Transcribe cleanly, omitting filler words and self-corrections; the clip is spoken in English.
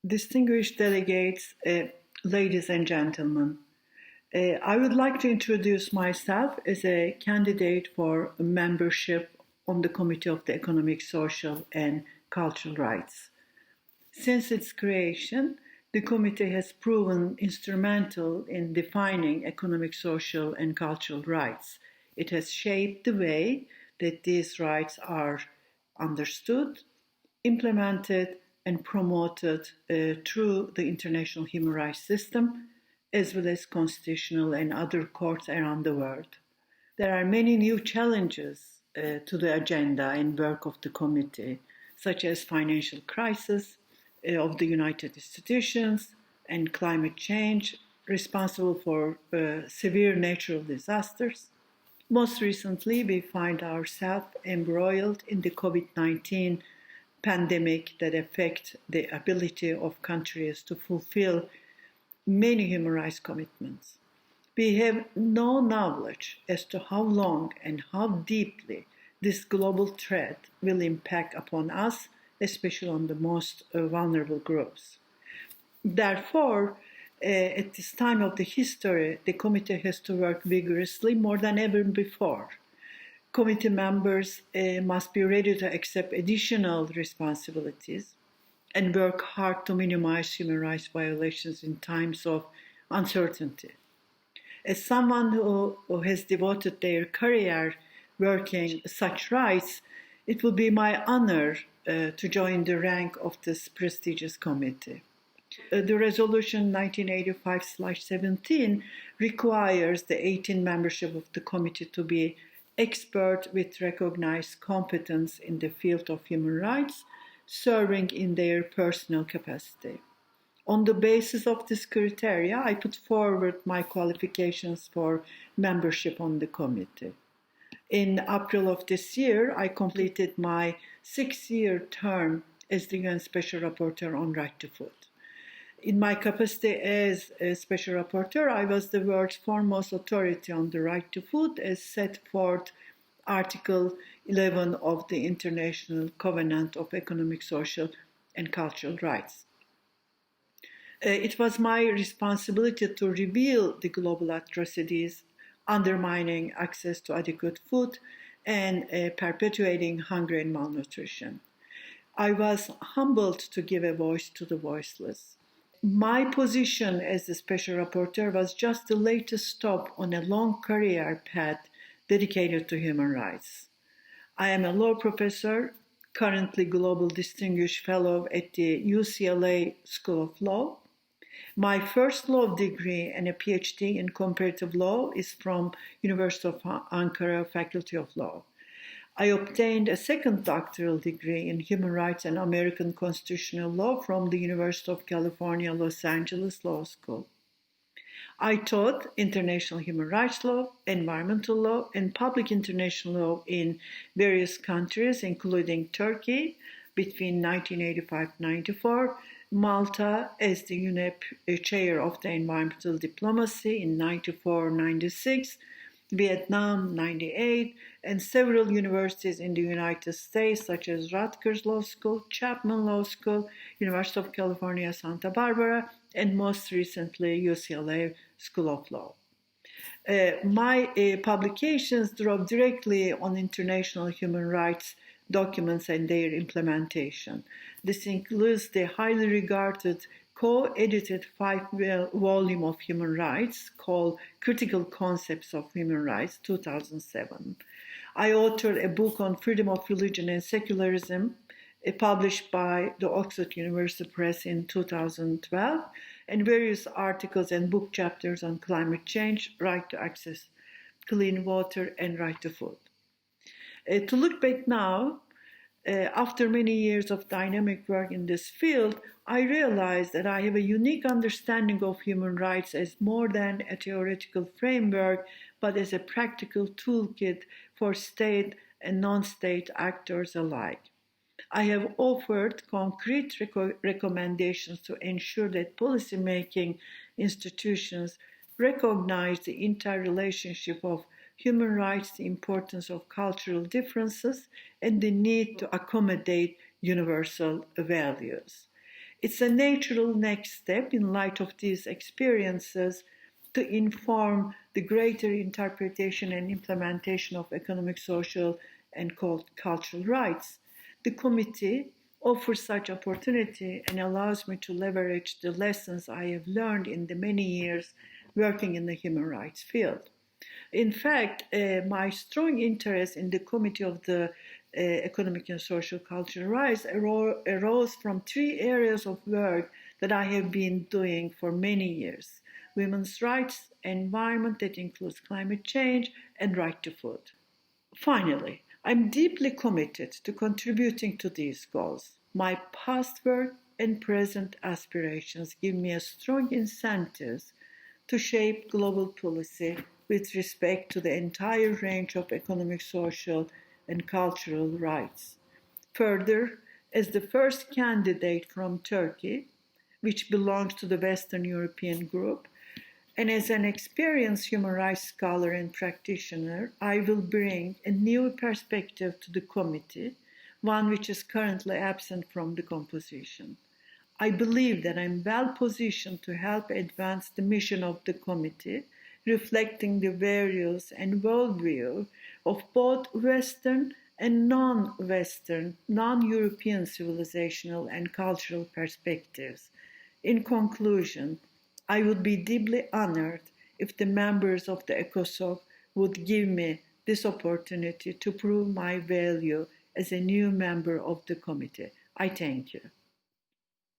Distinguished delegates, ladies and gentlemen, I would like to introduce myself as a candidate for membership on the Committee of the Economic, Social, and Cultural Rights. Since its creation, the committee has proven instrumental in defining economic, social, and cultural rights. It has shaped the way that these rights are understood, implemented, and promoted through the international human rights system, as well as constitutional and other courts around the world. There are many new challenges to the agenda and work of the committee, such as financial crisis of the United Institutions and climate change, responsible for severe natural disasters. Most recently, we find ourselves embroiled in the COVID-19 pandemic that affect the ability of countries to fulfill many human rights commitments. We have no knowledge as to how long and how deeply this global threat will impact upon us, especially on the most vulnerable groups. Therefore, at this time of the history, the committee has to work vigorously more than ever before. Committee members must be ready to accept additional responsibilities and work hard to minimize human rights violations in times of uncertainty. As someone who has devoted their career working such rights, it will be my honor to join the rank of this prestigious committee. The resolution 1985/17 requires the 18 membership of the committee to be expert with recognized competence in the field of human rights, serving in their personal capacity. On the basis of this criteria, I put forward my qualifications for membership on the committee. In April of this year, I completed my 6-year term as the UN Special Rapporteur on Right to Food. In my capacity as a Special Rapporteur, I was the world's foremost authority on the right to food as set forth Article 11 of the International Covenant of Economic, Social, and Cultural Rights. It was my responsibility to reveal the global atrocities undermining access to adequate food and perpetuating hunger and malnutrition. I was humbled to give a voice to the voiceless. My position as the Special Rapporteur was just the latest stop on a long career path dedicated to human rights. I am a law professor, currently Global Distinguished Fellow at the UCLA School of Law. My first law degree and a PhD in comparative law is from University of Ankara Faculty of Law. I obtained a second doctoral degree in human rights and American constitutional law from the University of California, Los Angeles Law School. I taught international human rights law, environmental law, and public international law in various countries, including Turkey between 1985-94, Malta as the UNEP chair of the environmental diplomacy in 94-96, Vietnam 98, and several universities in the United States such as Rutgers Law School, Chapman Law School, University of California, Santa Barbara, and most recently UCLA School of Law. My publications draw directly on international human rights documents and their implementation. This includes the highly regarded co-edited 5-volume of human rights called Critical Concepts of Human Rights, 2007. I authored a book on freedom of religion and secularism, published by the Oxford University Press in 2012, and various articles and book chapters on climate change, right to access clean water, and right to food. To look back now, after many years of dynamic work in this field, I realized that I have a unique understanding of human rights as more than a theoretical framework, but as a practical toolkit for state and non-state actors alike. I have offered concrete recommendations to ensure that policymaking institutions recognize the interrelationship of human rights, the importance of cultural differences, and the need to accommodate universal values. It's a natural next step in light of these experiences to inform the greater interpretation and implementation of economic, social, and cultural rights. The committee offers such opportunity and allows me to leverage the lessons I have learned in the many years working in the human rights field. In fact, my strong interest in the Committee of the Economic and Social Cultural Rights arose from three areas of work that I have been doing for many years: women's rights, environment that includes climate change, and right to food. Finally, I'm deeply committed to contributing to these goals. My past work and present aspirations give me a strong incentive to shape global policy with respect to the entire range of economic, social, and cultural rights. Further, as the first candidate from Turkey, which belongs to the Western European group, and as an experienced human rights scholar and practitioner, I will bring a new perspective to the committee, one which is currently absent from the composition. I believe that I'm well positioned to help advance the mission of the committee, reflecting the values and worldview of both Western and non-Western, non-European civilizational and cultural perspectives. In conclusion, I would be deeply honored if the members of the ECOSOC would give me this opportunity to prove my value as a new member of the committee. I thank you.